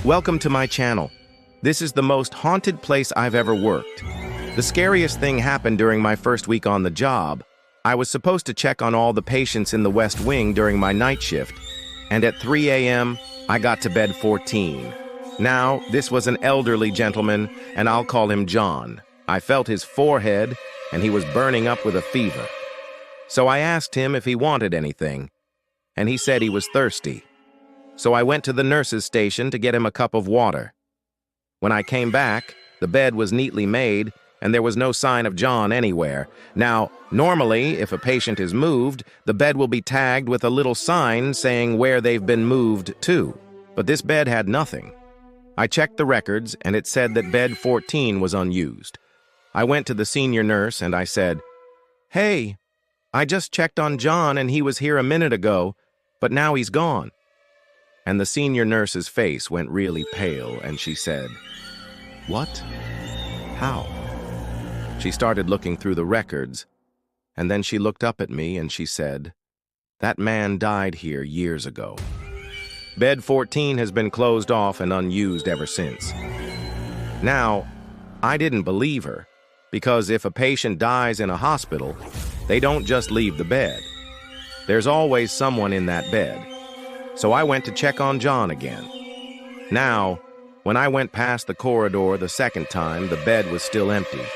Welcome to my channel. This is the most haunted place I've ever worked. The scariest thing happened during my first week on the job. I was supposed to check on all the patients in the West Wing during my night shift, and at 3 a.m., I got to bed 14. Now, this was an elderly gentleman, and I'll call him John. I felt his forehead, and he was burning up with a fever. So I asked him if he wanted anything, and he said he was thirsty. So I went to the nurse's station to get him a cup of water. When I came back, the bed was neatly made, and there was no sign of John anywhere. Now, normally, if a patient is moved, the bed will be tagged with a little sign saying where they've been moved to. But this bed had nothing. I checked the records, and it said that bed 14 was unused. I went to the senior nurse, and I said, "Hey, I just checked on John, and he was here a minute ago, but now he's gone." And the senior nurse's face went really pale, and she said, "What? How?" She started looking through the records, and then she looked up at me and she said, "That man died here years ago. Bed 14 has been closed off and unused ever since." Now, I didn't believe her, because if a patient dies in a hospital, they don't just leave the bed. There's always someone in that bed. So I went to check on John again. Now, when I went past the corridor the second time, the bed was still empty.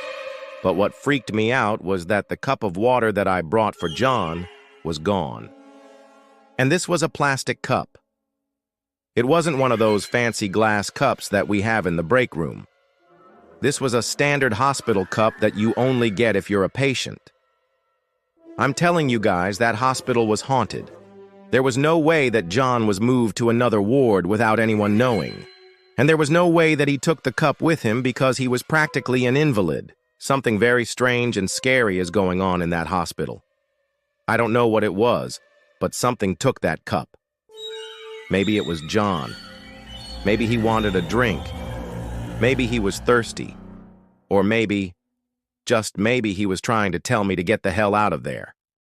But what freaked me out was that the cup of water that I brought for John was gone. And this was a plastic cup. It wasn't one of those fancy glass cups that we have in the break room. This was a standard hospital cup that you only get if you're a patient. I'm telling you guys, that hospital was haunted. There was no way that John was moved to another ward without anyone knowing. And there was no way that he took the cup with him because he was practically an invalid. Something very strange and scary is going on in that hospital. I don't know what it was, but something took that cup. Maybe it was John. Maybe he wanted a drink. Maybe he was thirsty. Or maybe, just maybe, he was trying to tell me to get the hell out of there.